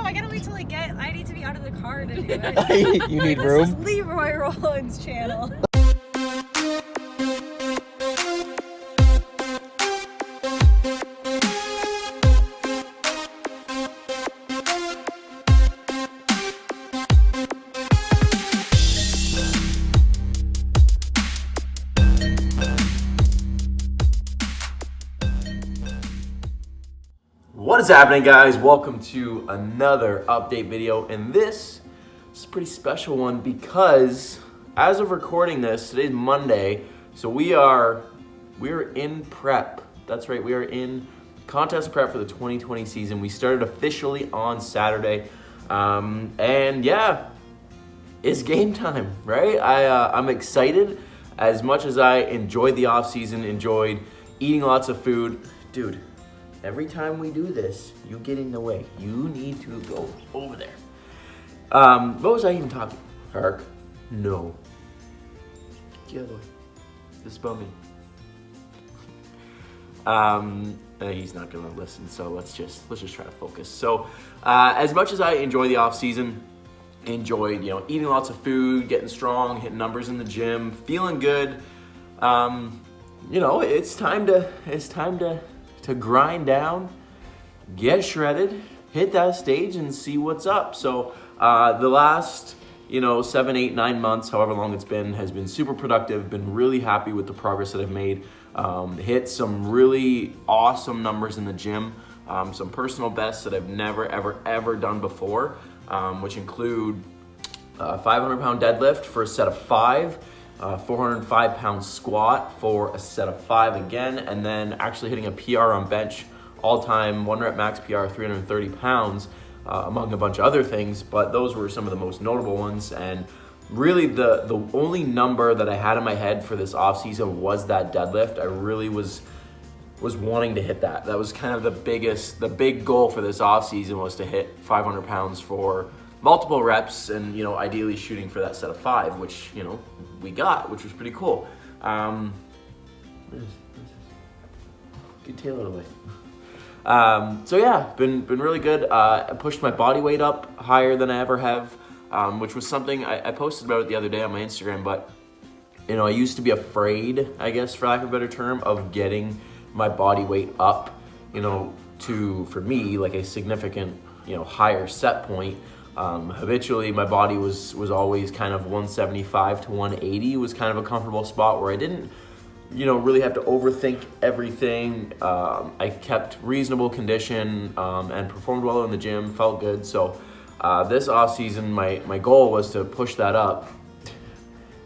I gotta wait till I need to be out of the car to do it. You need room? This is Leroy Rollins' channel. What is happening, guys? Welcome to another update video, and this is a pretty special one because as of recording this, today's Monday, so we're in prep. That's right, we are in contest prep for the 2020 season. We started officially on Saturday, and yeah, it's game time, right? I'm excited. As much as I enjoyed the off season, enjoyed eating lots of food, dude. Every time we do this, you get in the way. You need to go over there. What was I even talking? Hark? No. Get away. This is about me. He's not gonna listen, so let's just try to focus. So, as much as I enjoy the off season, enjoyed eating lots of food, getting strong, hitting numbers in the gym, feeling good. It's time to grind down, get shredded, hit that stage, and see what's up. So the last 7, 8, 9 months, however long it's been, has been super productive. Been really happy with the progress that I've made. Hit some really awesome numbers in the gym, some personal bests that I've never ever done before, which include 500-pound deadlift for a set of 5, 405-pound squat for a set of 5 again, and then actually hitting a PR on bench, all-time 1-rep max PR, 330 pounds, among a bunch of other things, but those were some of the most notable ones. And really the only number that I had in my head for this offseason was that deadlift. I really was wanting to hit that. That was kind of the big goal for this offseason, was to hit 500 pounds for multiple reps, and ideally shooting for that set of 5, which we got, which was pretty cool. Get Taylor away. So yeah, been really good. I pushed my body weight up higher than I ever have, which was something I posted about it the other day on my Instagram. But I used to be afraid, I guess, for lack of a better term, of getting my body weight up, to, for me, like a significant higher set point. Habitually, my body was always kind of 175 to 180 was kind of a comfortable spot where I didn't, really have to overthink everything. I kept reasonable condition and performed well in the gym, felt good. So this off season, my goal was to push that up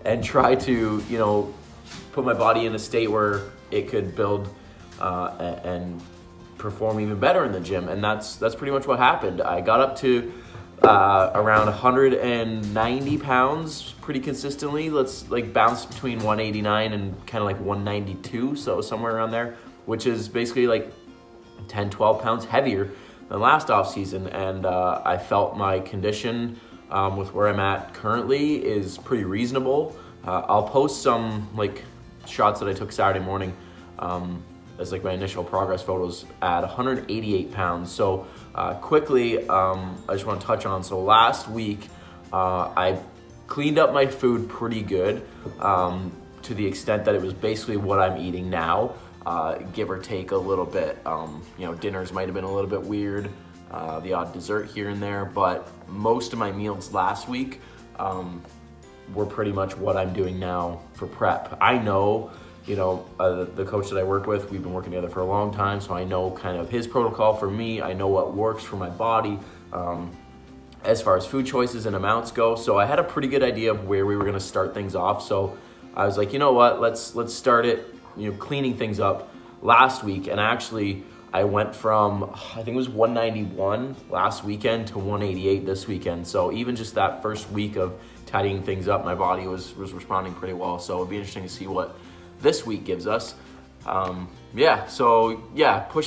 and try to, put my body in a state where it could build and perform even better in the gym. And that's pretty much what happened. I got up to around 190 pounds pretty consistently. Let's bounce between 189 and kind of like 192, so somewhere around there, which is basically like 10, 12 pounds heavier than last off season. And I felt my condition with where I'm at currently is pretty reasonable. I'll post some shots that I took Saturday morning as my initial progress photos at 188 pounds. So quickly, I just want to touch on, so last week I cleaned up my food pretty good, to the extent that it was basically what I'm eating now, give or take a little bit. Dinners might have been a little bit weird, the odd dessert here and there, but most of my meals last week were pretty much what I'm doing now for prep. I know the coach that I work with, we've been working together for a long time, so I know kind of his protocol for me. I know what works for my body as far as food choices and amounts go. So I had a pretty good idea of where we were going to start things off. So I was like, you know what, let's start it, cleaning things up last week. And actually, I went from, I think it was 191 last weekend to 188 this weekend. So even just that first week of tidying things up, my body was responding pretty well. So it'd be interesting to see what this week gives us. Pushing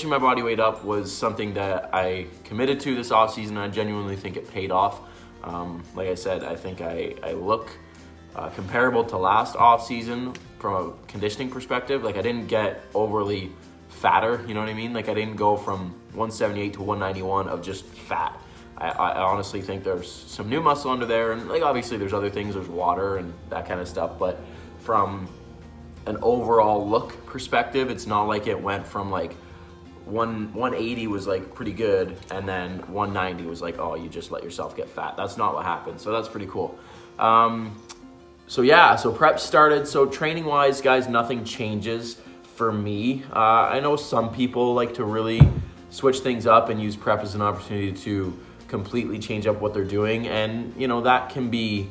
my body weight up was something that I committed to this off season. I genuinely think it paid off. Like I said, I think I look comparable to last off season from a conditioning perspective. I didn't get overly fatter, you know what I mean? I didn't go from 178 to 191 of just fat. I honestly think there's some new muscle under there, and like obviously there's other things, there's water and that kind of stuff, but from an overall look perspective, it's not like it went from like 180 was like pretty good, and then 190 was like, oh, you just let yourself get fat. That's not what happened, so that's pretty cool. So yeah, so prep started. So training wise, guys, nothing changes for me. I know some people like to really switch things up and use prep as an opportunity to completely change up what they're doing, and you know, that can be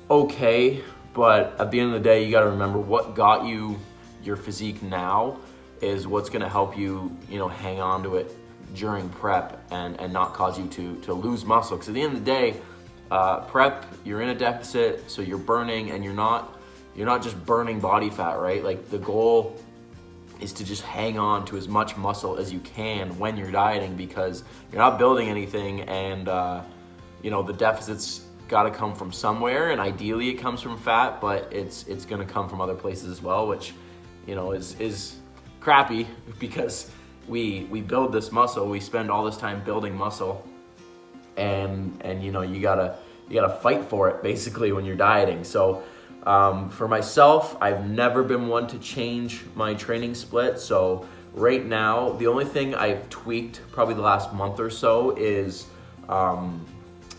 okay, but at the end of the day, you got to remember what got you your physique now is what's going to help you, you know, hang on to it during prep and not cause you to lose muscle. Because at the end of the day, prep, you're in a deficit, so you're burning, and you're not just burning body fat, right? Like the goal is to just hang on to as much muscle as you can when you're dieting, because you're not building anything, and you know, the deficit's got to come from somewhere, and ideally it comes from fat, but it's going to come from other places as well, which, you know, is crappy, because we build this muscle, we spend all this time building muscle, and you know, you gotta fight for it basically when you're dieting. So for myself, I've never been one to change my training split. So right now, the only thing I've tweaked probably the last month or so is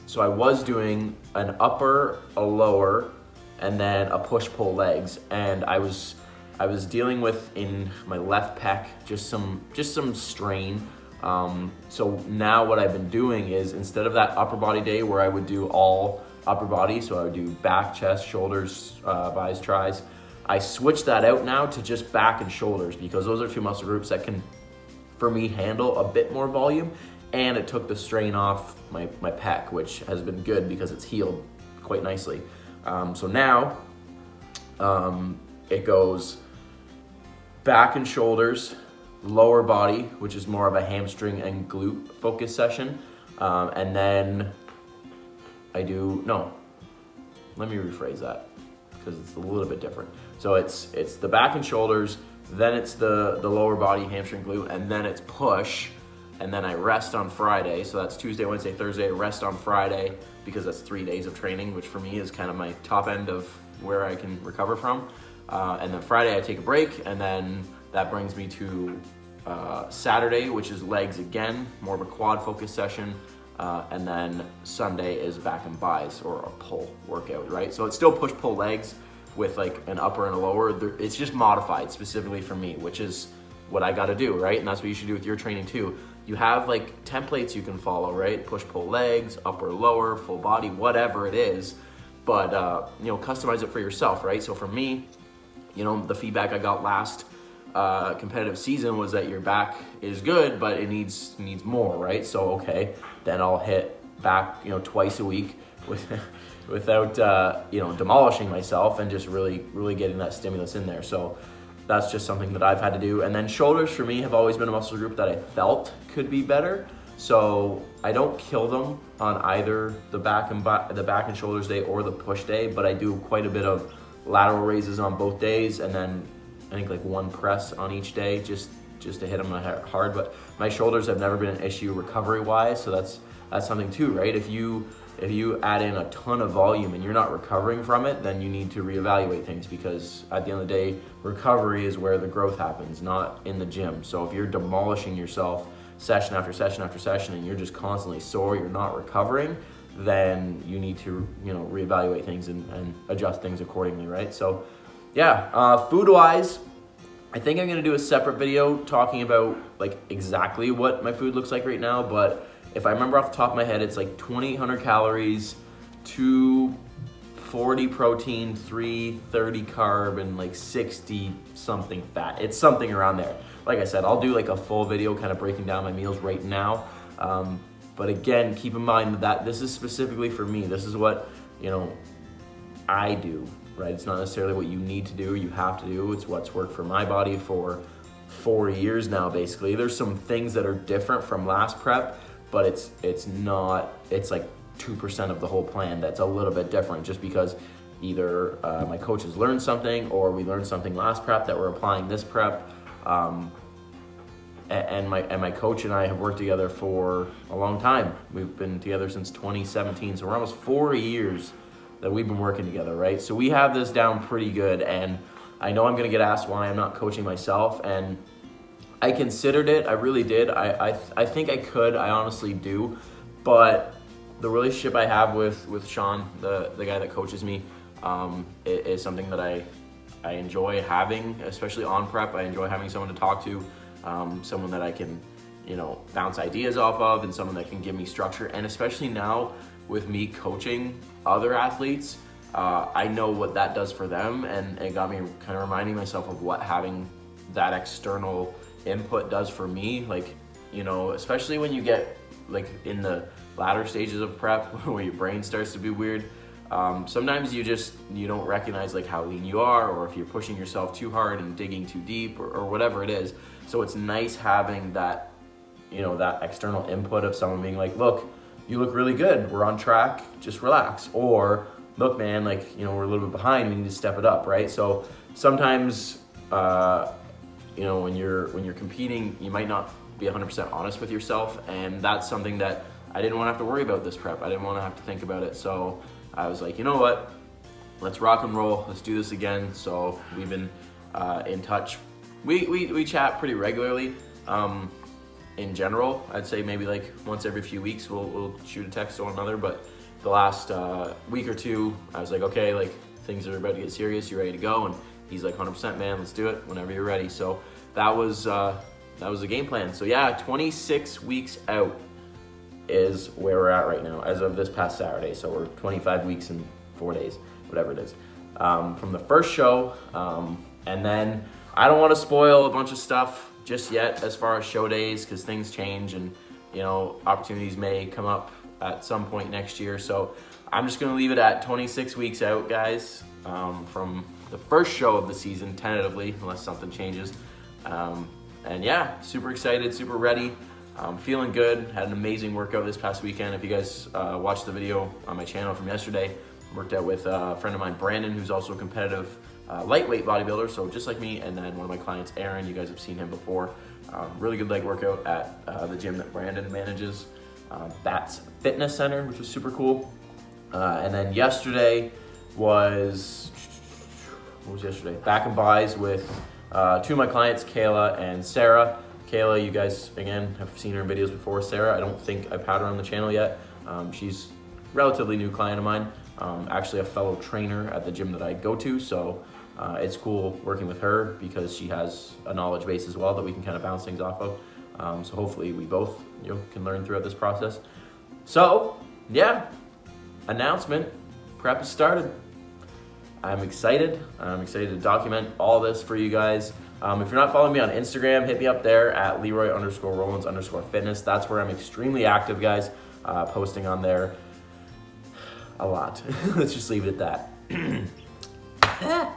so I was doing an upper, a lower, and then a push-pull legs, and I was dealing with, in my left pec, just some strain. So now what I've been doing is, instead of that upper body day where I would do all upper body, so I would do back, chest, shoulders, bis, tris, I switched that out now to just back and shoulders, because those are two muscle groups that can, for me, handle a bit more volume, and it took the strain off my pec, which has been good because it's healed quite nicely. So now it goes back and shoulders, lower body, which is more of a hamstring and glute focus session, and then let me rephrase that, because it's a little bit different. So it's the back and shoulders, then it's the lower body, hamstring, glute, and then it's push, and then I rest on Friday. So that's Tuesday, Wednesday, Thursday, rest on Friday, because that's 3 days of training, which for me is kind of my top end of where I can recover from. And then Friday I take a break, and then that brings me to Saturday, which is legs again, more of a quad focus session. And then Sunday is back and bis, or a pull workout, right? So it's still push-pull legs with like an upper and a lower. It's just modified specifically for me, which is what I gotta do, right? And that's what you should do with your training too. You have like templates you can follow, right? Push-pull legs, upper, lower, full body, whatever it is. But, you know, customize it for yourself, right? So for me, you know, the feedback I got last competitive season was that your back is good, but it needs more, right? So, okay, then I'll hit back, you know, twice a week without, you know, demolishing myself, and just really getting that stimulus in there. So that's just something that I've had to do. And then shoulders for me have always been a muscle group that I felt could be better. So I don't kill them on either the back and shoulders day or the push day, but I do quite a bit of lateral raises on both days, and then I think like one press on each day, just to hit them hard. But my shoulders have never been an issue recovery wise, so that's something too, right? If you add in a ton of volume and you're not recovering from it, then you need to reevaluate things, because at the end of the day, recovery is where the growth happens, not in the gym. So if you're demolishing yourself session after session after session, and you're just constantly sore, you're not recovering, then you need to, you know, reevaluate things and adjust things accordingly, right? So yeah, food-wise, I think I'm gonna do a separate video talking about like exactly what my food looks like right now, but if I remember off the top of my head, it's like 2,800 calories, 240 protein, 330 carb, and like 60 something fat. It's something around there. Like I said, I'll do like a full video kind of breaking down my meals right now. But again, keep in mind that this is specifically for me. This is what, you know, I do, right? It's not necessarily what you need to do, you have to do. It's what's worked for my body for 4 years now, basically. There's some things that are different from last prep, but it's like 2% of the whole plan that's a little bit different, just because either my coaches learned something, or we learned something last prep that we're applying this prep. and my coach and I have worked together for a long time. We've been together since 2017, so we're almost 4 years that we've been working together, right? So we have this down pretty good, and I know I'm gonna get asked why I'm not coaching myself, and I considered it, I really did. I think I could, I honestly do, but the relationship I have with Sean, the guy that coaches me, is something that I enjoy having, especially on prep. I enjoy having someone to talk to, someone that I can, bounce ideas off of, and someone that can give me structure. And especially now with me coaching other athletes, I know what that does for them, and it got me kind of reminding myself of what having that external input does for me. Like, especially when you get like in the latter stages of prep where your brain starts to be weird. Sometimes you don't recognize like how lean you are, or if you're pushing yourself too hard and digging too deep, or whatever it is. So it's nice having that, that external input of someone being like, look, you look really good, we're on track, just relax. Or look, man, like, we're a little bit behind, we need to step it up, right? So sometimes, when you're competing, you might not be 100% honest with yourself, and that's something that I didn't want to have to worry about this prep. I didn't want to have to think about it. So I was like, you know what? Let's rock and roll. Let's do this again. So we've been in touch. We chat pretty regularly. In general, I'd say maybe like once every few weeks we'll shoot a text to one another. But the last week or two, I was like, okay, like things are about to get serious. You ready to go? And he's like, 100%, man. Let's do it whenever you're ready. So that was the game plan. So yeah, 26 weeks out is where we're at right now as of this past Saturday. So we're 25 weeks and 4 days, whatever it is, from the first show. And then I don't want to spoil a bunch of stuff just yet as far as show days, because things change, and opportunities may come up at some point next year. So I'm just going to leave it at 26 weeks out, guys, from the first show of the season, tentatively, unless something changes. And yeah, super excited, super ready. Feeling good. Had an amazing workout this past weekend. If you guys watched the video on my channel from yesterday, worked out with a friend of mine, Brandon, who's also a competitive lightweight bodybuilder, so just like me, and then one of my clients, Aaron. You guys have seen him before. Really good leg workout at the gym that Brandon manages, Bats Fitness Center, which was super cool. And then yesterday was, what was yesterday? Back and buys with two of my clients, Kayla and Sarah. Kayla, you guys, again, have seen her in videos before. Sarah, I don't think I've had her on the channel yet. She's a relatively new client of mine, actually a fellow trainer at the gym that I go to, so it's cool working with her because she has a knowledge base as well that we can kind of bounce things off of. So hopefully we both can learn throughout this process. So, yeah, announcement, prep has started. I'm excited to document all this for you guys. If you're not following me on Instagram, hit me up there at Leroy_Rollins_fitness. That's where I'm extremely active, guys. Posting on there a lot. Let's just leave it at that.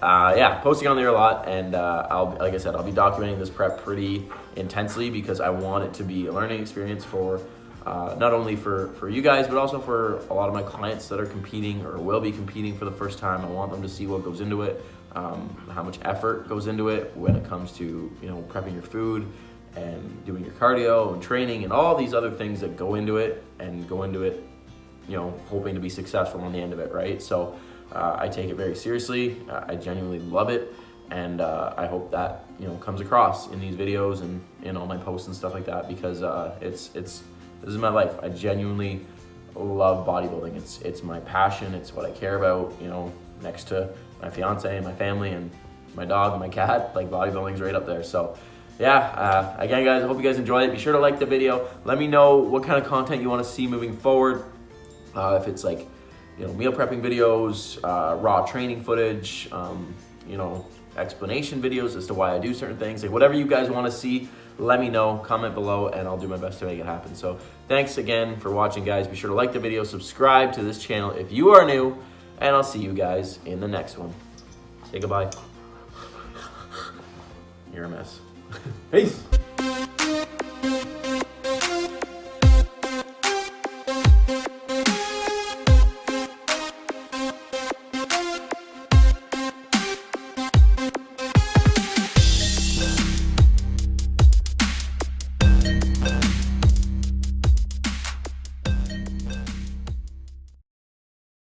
Yeah, posting on there a lot, and like I said, I'll be documenting this prep pretty intensely because I want it to be a learning experience for not only for you guys, but also for a lot of my clients that are competing or will be competing for the first time. I want them to see what goes into it. How much effort goes into it when it comes to prepping your food and doing your cardio and training and all these other things that go into it, hoping to be successful on the end of it, right? So I take it very seriously. I genuinely love it, and I hope that comes across in these videos and in all my posts and stuff like that, because this is my life. I genuinely love bodybuilding. It's my passion. It's what I care about. Next to my fiance and my family and my dog and my cat, like bodybuilding's right up there. So yeah, again, guys, I hope you guys enjoyed it. Be sure to like the video. Let me know what kind of content you want to see moving forward. If it's like, meal prepping videos, raw training footage, explanation videos as to why I do certain things, like whatever you guys want to see, let me know, comment below, and I'll do my best to make it happen. So thanks again for watching, guys. Be sure to like the video, subscribe to this channel if you are new, and I'll see you guys in the next one. Say goodbye. You're a mess. Peace.